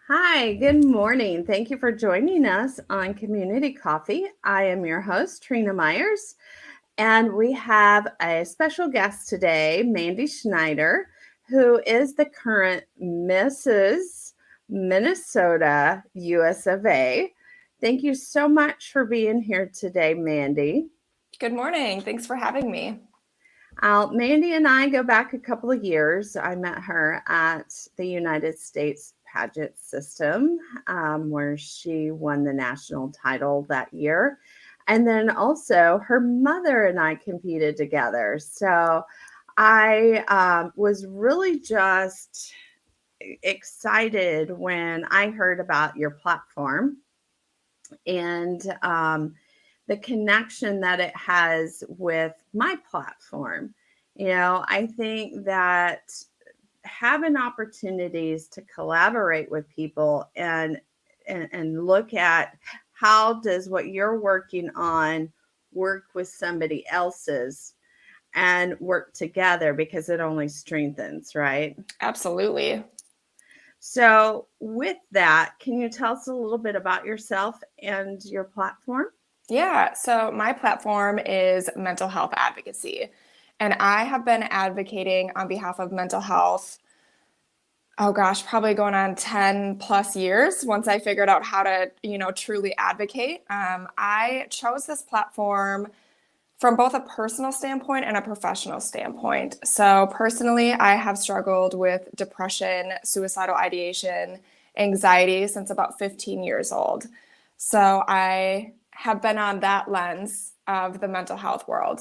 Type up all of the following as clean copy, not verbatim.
Hi, good morning. Thank you for joining us on Community Coffee. I am your host, Trina Myers, and we have a special guest today, Mandy Schneider, who is the current Mrs. Minnesota USofA. Thank you so much for being here today, Mandy. Good morning. Thanks for having me. Mandy and I go back a couple of years. I met her at the United States pageant system, where she won the national title that year. And then also, her mother and I competed together. So I was really just excited when I heard about your platform and the connection that it has with my platform. I think that having opportunities to collaborate with people and look at how does what you're working on work with somebody else's and work together because it only strengthens, right? Absolutely. So, with that, can you tell us a little bit about yourself and your platform? Yeah. So, my platform is mental health advocacy, and I have been advocating on behalf of mental health. Oh gosh, probably going on 10 plus years once I figured out how to, truly advocate. I chose this platform from both a personal standpoint and a professional standpoint. So, personally, I have struggled with depression, suicidal ideation, anxiety since about 15 years old. So, I have been on that lens of the mental health world.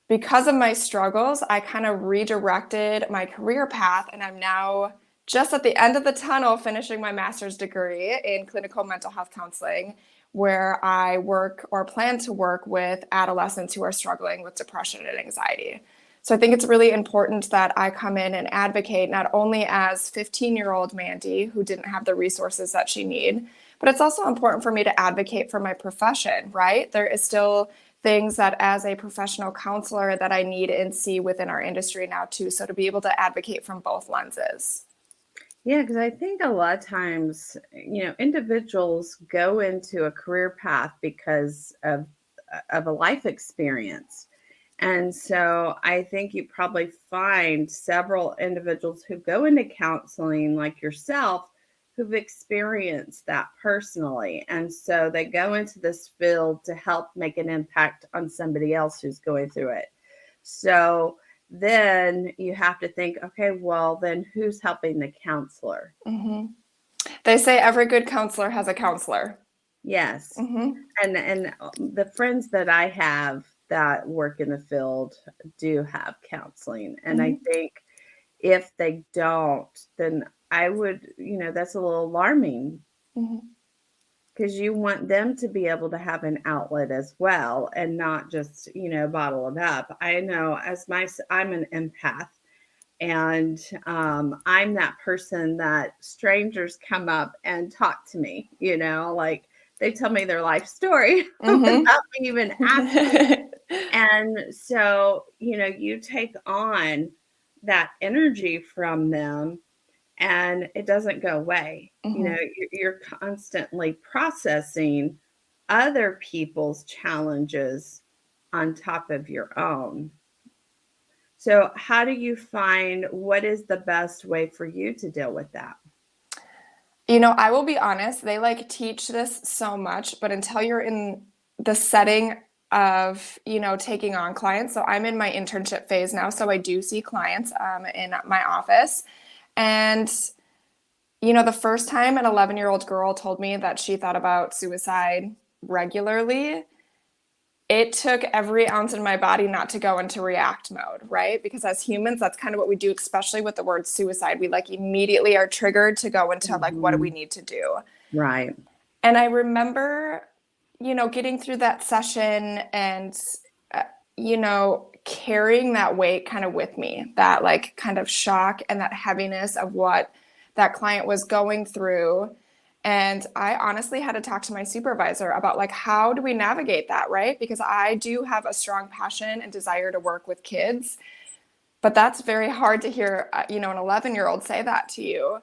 Because of my struggles, I kind of redirected my career path, and I'm now just at the end of the tunnel finishing my master's degree in clinical mental health counseling, where I work or plan to work with adolescents who are struggling with depression and anxiety. So I think it's really important that I come in and advocate not only as 15-year-old Mandy, who didn't have the resources that she needed, but it's also important for me to advocate for my profession, right? There is still things that as a professional counselor that I need and see within our industry now too. So to be able to advocate from both lenses. Yeah, because I think a lot of times, individuals go into a career path because of a life experience. And so I think you probably find several individuals who go into counseling like yourself who've experienced that personally. And so they go into this field to help make an impact on somebody else who's going through it. So then you have to think, okay, well, then who's helping the counselor? Mm-hmm. They say every good counselor has a counselor. Yes. Mm-hmm. And the friends that I have that work in the field do have counseling. And I Mm-hmm. think if they don't, then I would, that's a little alarming Mm-hmm. because you want them to be able to have an outlet as well and not just, bottle it up. I know I'm an empath and I'm that person that strangers come up and talk to me, like they tell me their life story without me even asking. Mm-hmm. And so, you take on that energy from them and it doesn't go away. Mm-hmm. You're constantly processing other people's challenges on top of your own. So, how do you find what is the best way for you to deal with that? I will be honest, they teach this so much, but until you're in the setting of, taking on clients. So I'm in my internship phase now. So I do see clients in my office. And, the first time an 11-year-old girl told me that she thought about suicide regularly, it took every ounce in my body not to go into react mode, right? Because as humans, that's kind of what we do, especially with the word suicide. We immediately are triggered to go into what do we Mhm. need to do? Right. And I remember, getting through that session and, carrying that weight kind of with me, that kind of shock and that heaviness of what that client was going through. And I honestly had to talk to my supervisor about how do we navigate that, right? Because I do have a strong passion and desire to work with kids, but that's very hard to hear, an 11-year-old say that to you.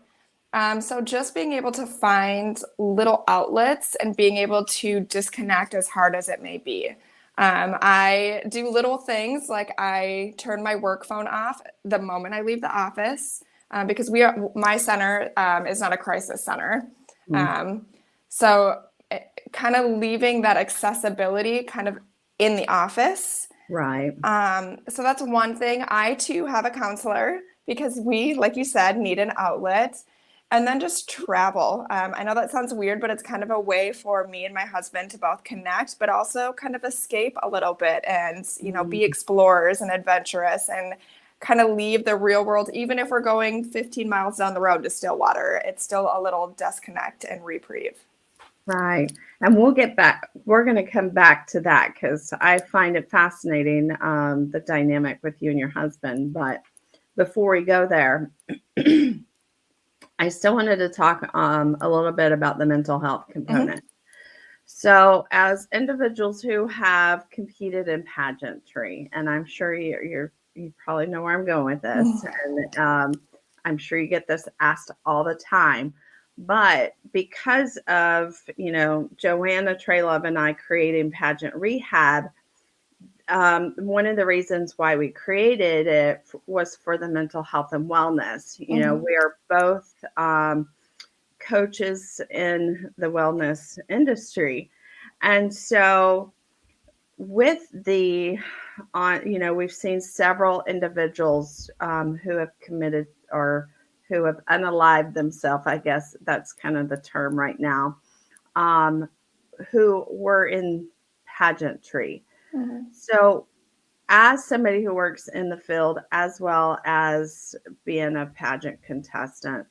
So just being able to find little outlets and being able to disconnect as hard as it may be. I do little things like I turn my work phone off the moment I leave the office because my center is not a crisis center. Um, so kind of leaving that accessibility kind of in the office. Right. So that's one thing. I too have a counselor because we, like you said, need an outlet. And then just travel. I know that sounds weird, but it's kind of a way for me and my husband to both connect, but also kind of escape a little bit and, be explorers and adventurous and kind of leave the real world. Even if we're going 15 miles down the road to Stillwater, it's still a little disconnect and reprieve. Right. And we'll get back. We're going to come back to that because I find it fascinating, the dynamic with you and your husband. But before we go there, I still wanted to talk a little bit about the mental health component. So, as individuals who have competed in pageantry, and I'm sure you probably know where I'm going with this, and I'm sure you get this asked all the time. But because of Joanna Traylove and I creating Pageant Rehab, one of the reasons why we created it was for the mental health and wellness. We are both coaches in the wellness industry. And so with we've seen several individuals who have committed or who have unalived themselves, I guess that's kind of the term right now, who were in pageantry. So as somebody who works in the field as well as being a pageant contestant,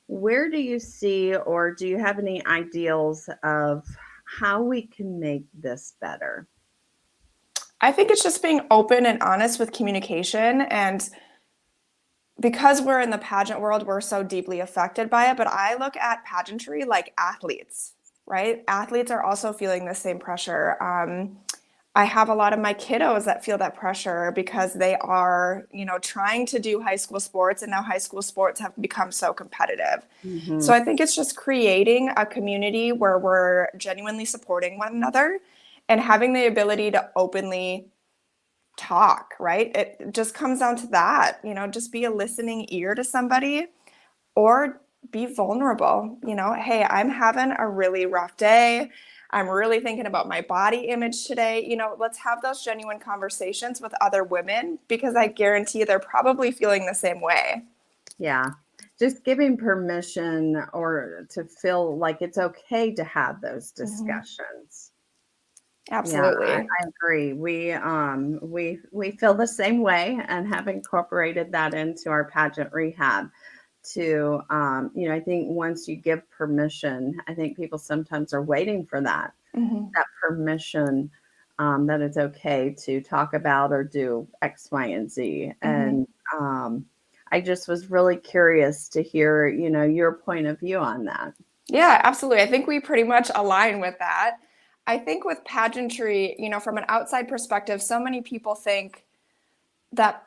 where do you see or do you have any ideals of how we can make this better? I think it's just being open and honest with communication. And because we're in the pageant world, we're so deeply affected by it. But I look at pageantry like athletes, right? Athletes are also feeling the same pressure. I have a lot of my kiddos that feel that pressure because they are, trying to do high school sports, and now high school sports have become so competitive. So I think it's just creating a community where we're genuinely supporting one another and having the ability to openly talk, right? It just comes down to that, just be a listening ear to somebody or be vulnerable. Hey, I'm having a really rough day. I'm really thinking about my body image today. Let's have those genuine conversations with other women because I guarantee they're probably feeling the same way. Yeah. Just giving permission or to feel like it's okay to have those discussions. Absolutely. Yeah, I agree. We feel the same way and have incorporated that into our pageant rehab to I think once you give permission, I think people sometimes are waiting for that permission, that it's okay to talk about or do X, Y, and Z. And I just was really curious to hear, your point of view on that. Yeah, absolutely. I think we pretty much align with that. I think with pageantry, from an outside perspective, so many people think that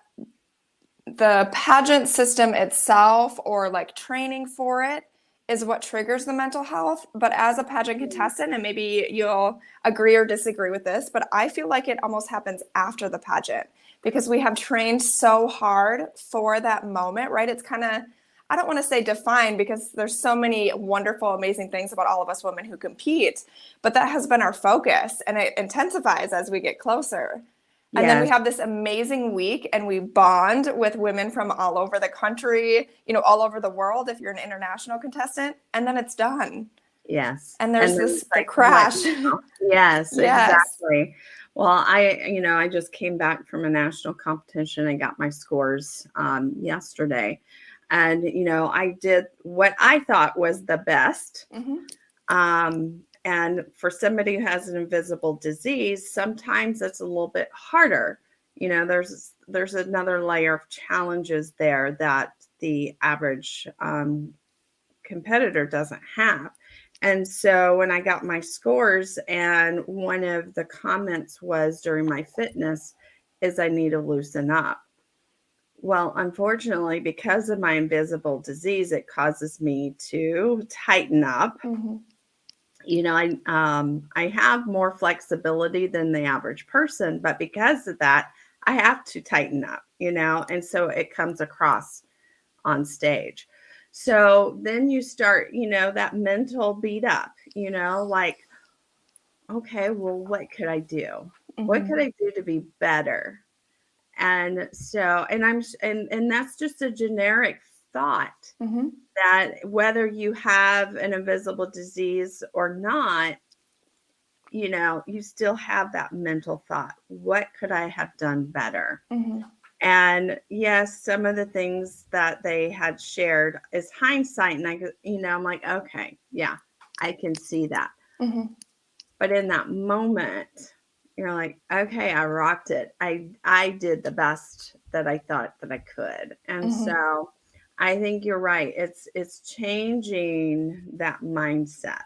the pageant system itself or like training for it is what triggers the mental health. But as a pageant contestant, and maybe you'll agree or disagree with this, but I feel like it almost happens after the pageant because we have trained so hard for that moment, right? It's kind of, I don't want to say defined because there's so many wonderful, amazing things about all of us women who compete, but that has been our focus and it intensifies as we get closer. And then we have this amazing week and we bond with women from all over the country, all over the world if you're an international contestant, and then it's done. Yes. And there's this crash. Yes, exactly. Well, I just came back from a national competition and got my scores yesterday. And, I did what I thought was the best. And for somebody who has an invisible disease, sometimes it's a little bit harder. There's another layer of challenges there that the average competitor doesn't have. And so when I got my scores, and one of the comments was during my fitness is I need to loosen up. Well, unfortunately, because of my invisible disease, it causes me to tighten up. Mm-hmm. I have more flexibility than the average person, but because of that, I have to tighten up, and so it comes across on stage. So then you start, that mental beat up, like, okay, well, what could I do? What Mm-hmm. could I do to be better? And so, and that's just a generic thought Mm-hmm. that whether you have an invisible disease or not, you still have that mental thought. What could I have done better? Mm-hmm. And yes, some of the things that they had shared is hindsight. And I'm like, okay, yeah, I can see that. Mm-hmm. But in that moment, you're like, okay, I rocked it. I did the best that I thought that I could. And Mm-hmm. so I think you're right. It's changing that mindset,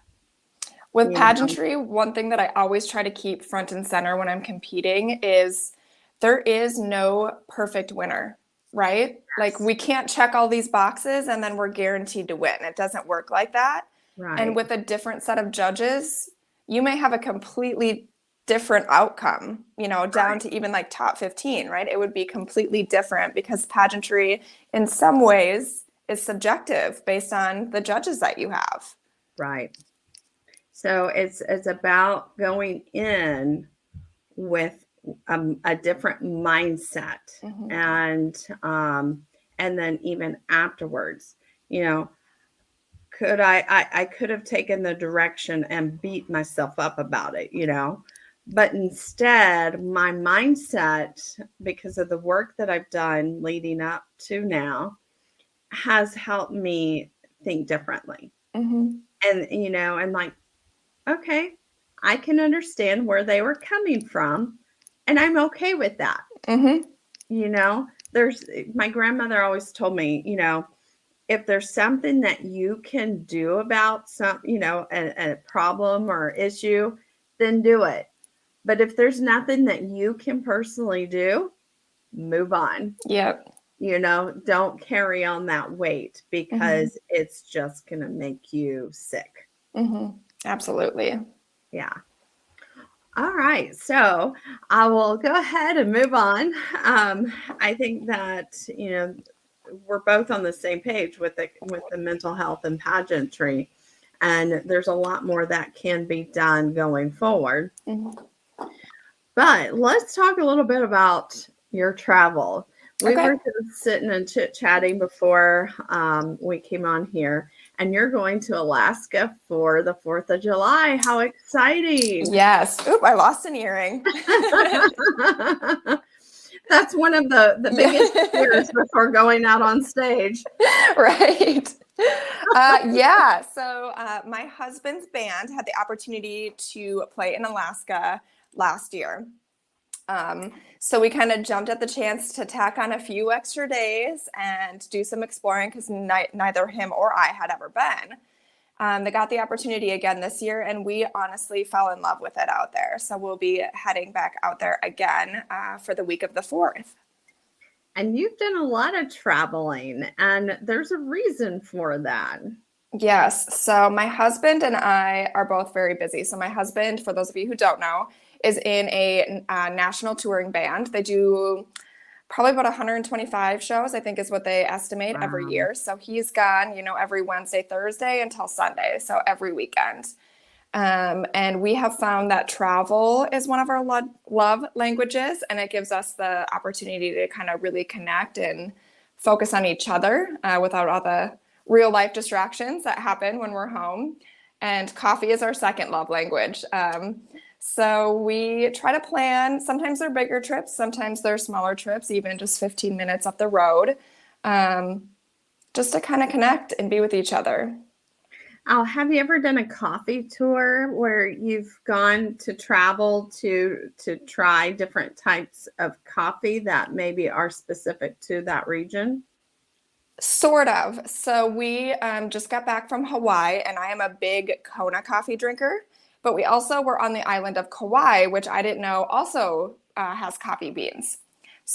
With you know. pageantry, one thing that I always try to keep front and center when I'm competing is there is no perfect winner, right? Like Yes. we can't check all these boxes and then we're guaranteed to win. It doesn't work like that. And Right. with a different set of judges, you may have a completely different outcome, down Right. to even like top 15, right? It would be completely different because pageantry in some ways is subjective based on the judges that you have. Right. So it's about going in with a different mindset, Mm-hmm. and then even afterwards, you know, I could have taken the direction and beat myself up about it, but instead my mindset, because of the work that I've done leading up to now, has helped me think differently. Mm-hmm. And like, okay, I can understand where they were coming from, and I'm okay with that. Mm-hmm. There's my grandmother always told me, if there's something that you can do about a problem or issue, then do it. But if there's nothing that you can personally do, move on. Yep. Don't carry on that weight Mm-hmm. because it's just going to make you sick. Mm-hmm. Absolutely. Yeah. All right. So I will go ahead and move on. I think that, we're both on the same page with the mental health and pageantry. And there's a lot more that can be done going forward. Mm-hmm. But let's talk a little bit about your travel. We Okay. were just sitting and chit-chatting before we came on here, and you're going to Alaska for the 4th of July. How exciting! Yes. Oop, I lost an earring. That's one of the biggest fears before going out on stage. Right. Yeah. So my husband's band had the opportunity to play in Alaska last year. So we kind of jumped at the chance to tack on a few extra days and do some exploring because neither him or I had ever been. They got the opportunity again this year, and we honestly fell in love with it out there. So we'll be heading back out there again for the week of the 4th. And you've done a lot of traveling, and there's a reason for that. Yes. So my husband and I are both very busy. So my husband, for those of you who don't know, is in a national touring band. They do probably about 125 shows, I think is what they estimate every Wow. year. So he's gone, every Wednesday, Thursday until Sunday. So every weekend. And we have found that travel is one of our love languages, and it gives us the opportunity to kind of really connect and focus on each other without all the real life distractions that happen when we're home. And coffee is our second love language. So we try to plan. Sometimes they're bigger trips, sometimes they're smaller trips, even just 15 minutes up the road, just to kind of connect and be with each other. Oh, have you ever done a coffee tour where you've gone to travel to try different types of coffee that maybe are specific to that region? Sort of. So we just got back from Hawaii, and I am a big Kona coffee drinker. But we also were on the island of Kauai, which I didn't know also has coffee beans.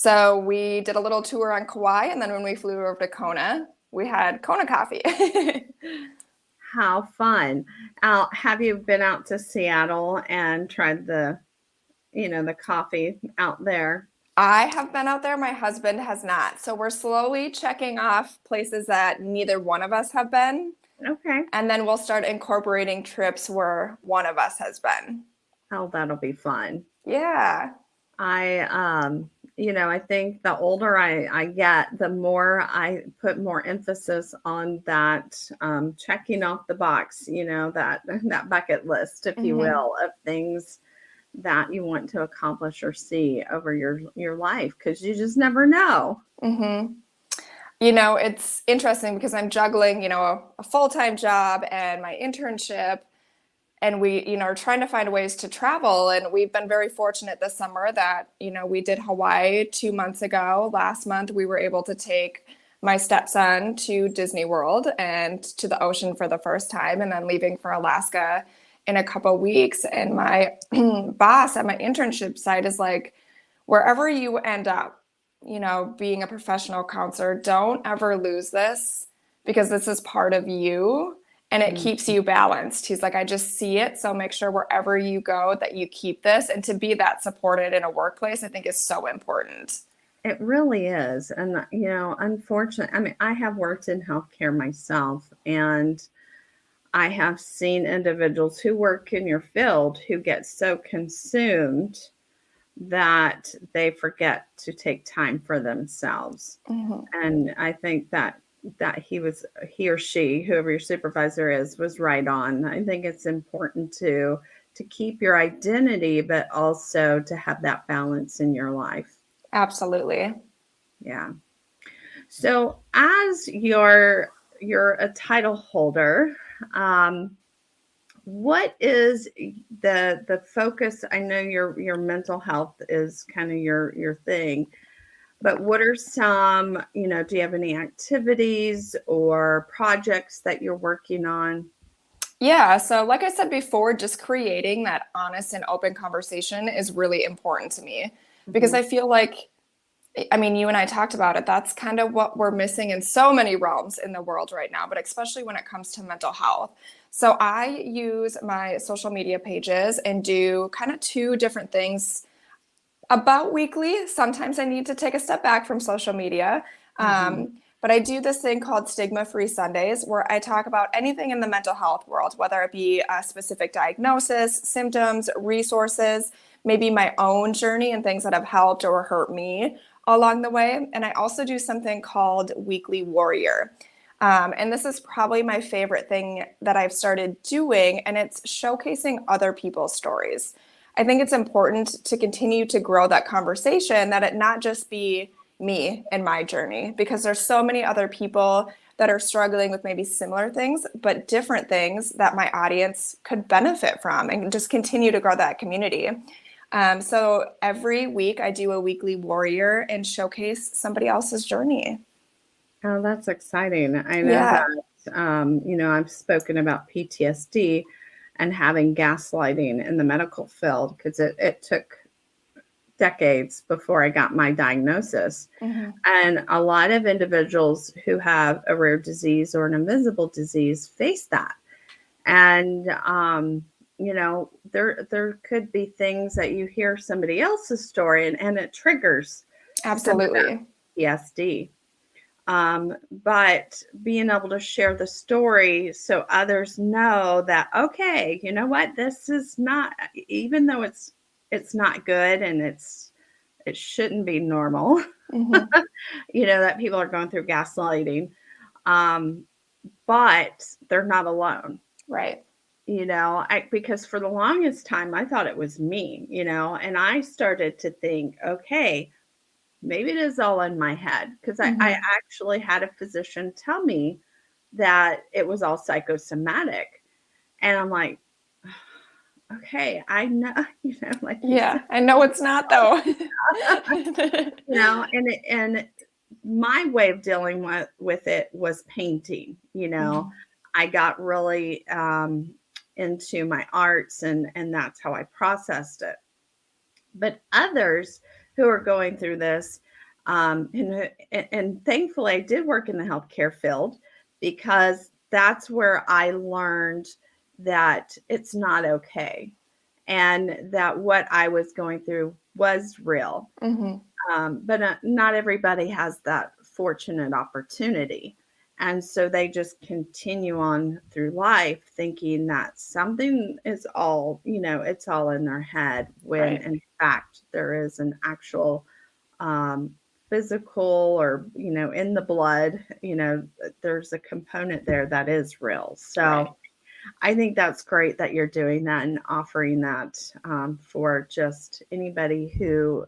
So we did a little tour on Kauai, and then when we flew over to Kona, we had Kona coffee. How fun. Have you been out to Seattle and tried the coffee out there? I have been out there. My husband has not. So we're slowly checking off places that neither one of us have been. Okay. And then we'll start incorporating trips where one of us has been. Oh, that'll be fun. Yeah. I think the older I get, the more I put more emphasis on that, checking off the box, that bucket list, if you will, of things that you want to accomplish or see over your life, because you just never know. It's interesting because I'm juggling, a full-time job and my internship, and we, are trying to find ways to travel. And we've been very fortunate this summer that, we did Hawaii 2 months ago. Last month, we were able to take my stepson to Disney World and to the ocean for the first time, and then leaving for Alaska in a couple of weeks. And my boss at my internship site is like, wherever you end up, being a professional counselor, don't ever lose this, because this is part of you and it keeps you balanced. He's like, I just see it. So make sure wherever you go that you keep this. And to be that supported in a workplace, I think is so important. It really is. And, unfortunately, I have worked in healthcare myself, and I have seen individuals who work in your field who get so consumed that they forget to take time for themselves. And I think that he or she, whoever your supervisor is, was right on. I think it's important to keep your identity, but also to have that balance in your life. Absolutely. Yeah. So as you're a title holder, what is the focus? I know your mental health is kind of your thing, but what are some, do you have any activities or projects that you're working on? Yeah. So like I said before, just creating that honest and open conversation is really important to me, because I feel like, you and I talked about it. That's kind of what we're missing in so many realms in the world right now, but especially when it comes to mental health. So I use my social media pages and do kind of 2 different things about weekly. Sometimes I need to take a step back from social media. But I do this thing called Stigma-Free Sundays, where I talk about anything in the mental health world, whether it be a specific diagnosis, symptoms, resources, maybe my own journey and things that have helped or hurt me along the way. And I also do something called Weekly Warrior. And this is probably my favorite thing that I've started doing, and it's showcasing other people's stories. I think it's important to continue to grow that conversation, that it not just be me and my journey, because there's so many other people that are struggling with maybe similar things, but different things that my audience could benefit from, and just continue to grow that community. So every week I do a weekly warrior and showcase somebody else's journey. Oh, that's exciting. I know that, I've spoken about PTSD and having gaslighting in the medical field, because it took decades before I got my diagnosis. And a lot of individuals who have a rare disease or an invisible disease face that. And, there could be things that you hear somebody else's story and it triggers Absolutely PTSD. But being able to share the story so others know that, okay, you know what, this is not, even though it's not good and it shouldn't be normal, that people are going through gaslighting, but they're not alone. right. Because for the longest time, I thought it was me, and I started to think, okay, maybe it is all in my head, because I actually had a physician tell me that it was all psychosomatic. And I'm like, okay, I know, like, Yeah, I know it's not though. and my way of dealing with it was painting. I got really into my arts, and that's how I processed it. But others who are going through this, And thankfully, I did work in the healthcare field because that's where I learned that it's not okay and that what I was going through was real. But not everybody has that fortunate opportunity. And so they just continue on through life thinking that something is all, it's all in their head when Right. in fact there is an actual um, physical or, in the blood, there's a component there that is real. So Right. I think that's great that you're doing that and offering that for just anybody who,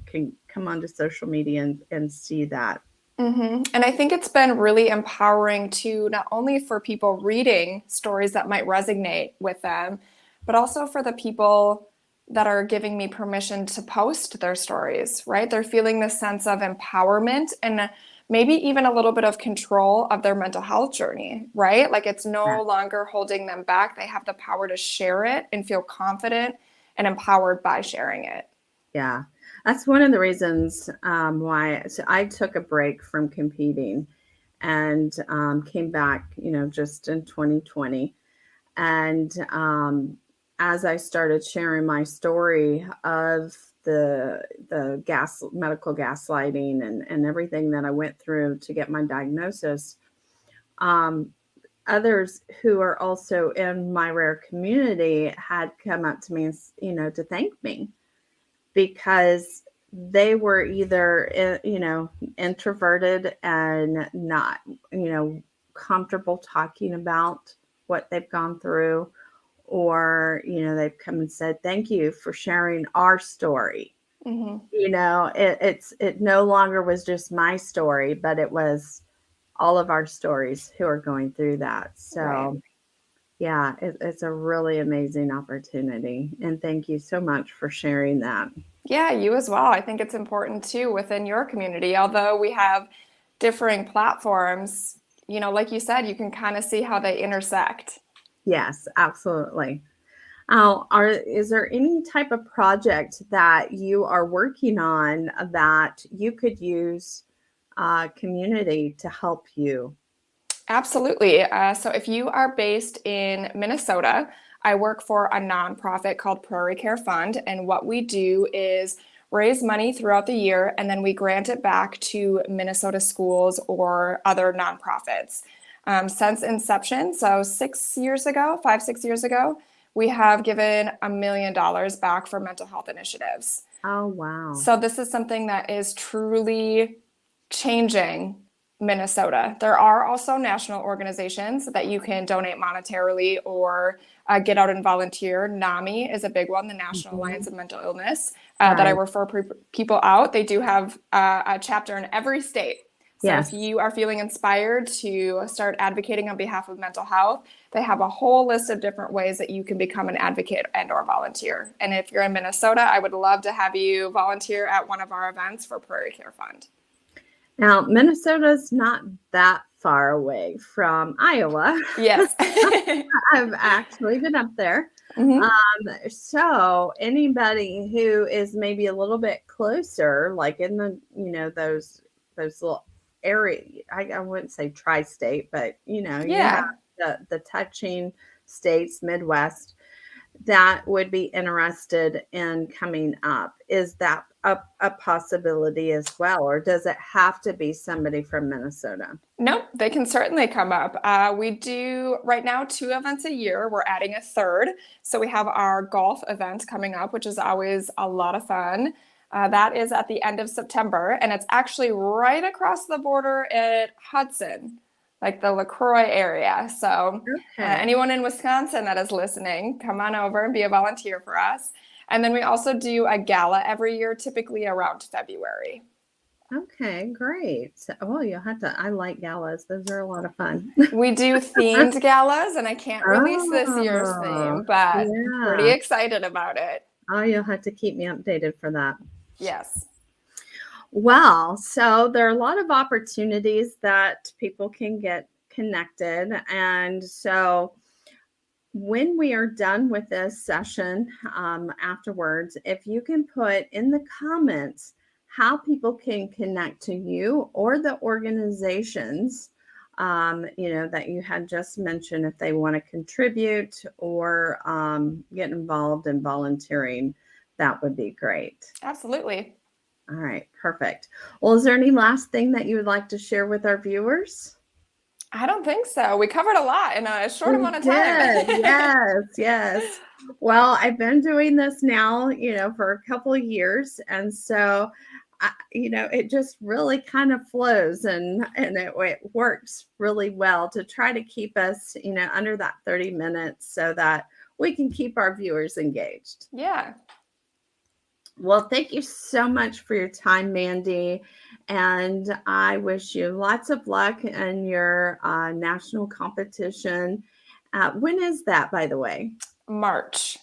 can come onto social media and see that. And I think it's been really empowering to not only for people reading stories that might resonate with them, but also for the people that are giving me permission to post their stories, right? They're feeling this sense of empowerment and maybe even a little bit of control of their mental health journey, right? Like it's no longer holding them back. They have the power to share it and feel confident and empowered by sharing it. Yeah, that's one of the reasons why I took a break from competing and came back, just in 2020. And as I started sharing my story of the medical gaslighting and everything that I went through to get my diagnosis, um, others who are also in my rare community had come up to me, to thank me because they were either, introverted and not, comfortable talking about what they've gone through, or, they've come and said, thank you for sharing our story. It no longer was just my story, but it was all of our stories who are going through that. So Right. yeah, it's a really amazing opportunity. And thank you so much for sharing that. Yeah, you as well. I think it's important too within your community. Although we have differing platforms, like you said, you can kind of see how they intersect. Yes, absolutely. Is there any type of project that you are working on that you could use community to help you? Absolutely. So if you are based in Minnesota, I work for a nonprofit called Prairie Care Fund. And what we do is raise money throughout the year and then we grant it back to Minnesota schools or other nonprofits. Since inception, so 6 years ago, 5, 6 years ago, we have given $1 million back for mental health initiatives. Oh, wow. So this is something that is truly changing Minnesota. There are also national organizations that you can donate monetarily or get out and volunteer. NAMI is a big one, the National Alliance of Mental Illness, that I Right. refer people out. They do have a chapter in every state. So if Yes. you are feeling inspired to start advocating on behalf of mental health, they have a whole list of different ways that you can become an advocate and or volunteer. And if you're in Minnesota, I would love to have you volunteer at one of our events for Prairie Care Fund. Now, Minnesota's not that far away from Iowa. Yes. I've actually been up there. Mm-hmm. So anybody who is maybe a little bit closer, like in the, those little area, I wouldn't say tri-state, but you have Yeah. the touching states, Midwest, that would be interested in coming up. Is that a possibility as well? Or does it have to be somebody from Minnesota? Nope, they can certainly come up. We do right now 2 events a year. We're adding a third. So we have our golf event coming up, which is always a lot of fun. That is at the end of September, and it's actually right across the border at Hudson, like the LaCroix area. So Okay. anyone in Wisconsin that is listening, come on over and be a volunteer for us. And then we also do a gala every year, typically around February. Okay, great. Well, you'll have to. I like galas. Those are a lot of fun. We do themed galas, and I can't release this year's Oh, theme, but I'm pretty yeah. excited about it. Oh, you'll have to keep me updated for that. Yes. Well, so there are a lot of opportunities that people can get connected. And so when we are done with this session afterwards, if you can put in the comments how people can connect to you or the organizations, that you had just mentioned if they want to contribute or get involved in volunteering, that would be great. Absolutely. All right, perfect. Well, is there any last thing that you would like to share with our viewers? I don't think so. We covered a lot in a short amount of Did. time. Yes. Well, I've been doing this now, for a couple of years. And so, it just really kind of flows and it works really well to try to keep us, under that 30 minutes so that we can keep our viewers engaged. Yeah. Well, thank you so much for your time, Mandy. And I wish you lots of luck in your national competition. When is that, by the way? March.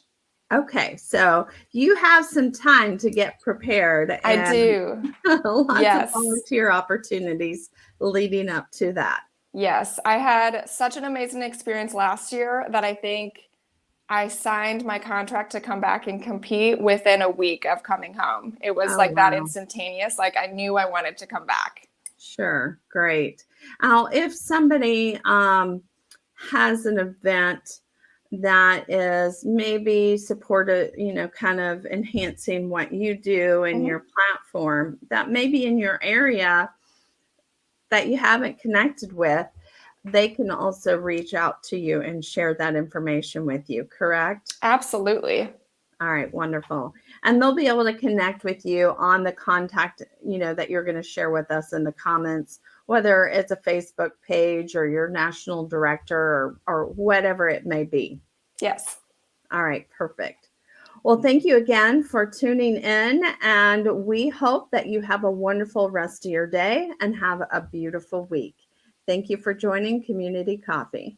Okay, so you have some time to get prepared. I do. Lots of volunteer opportunities leading up to that. Yes, I had such an amazing experience last year that I think I signed my contract to come back and compete within a week of coming home. It was that instantaneous. Like I knew I wanted to come back. Sure. Great. Now, if somebody has an event that is maybe supported, kind of enhancing what you do in your platform that maybe in your area that you haven't connected with, they can also reach out to you and share that information with you, correct? Absolutely. All right, wonderful. And they'll be able to connect with you on the contact, that you're going to share with us in the comments, whether it's a Facebook page or your national director or whatever it may be. Yes. All right, perfect. Well, thank you again for tuning in, and we hope that you have a wonderful rest of your day and have a beautiful week. Thank you for joining Community Coffee.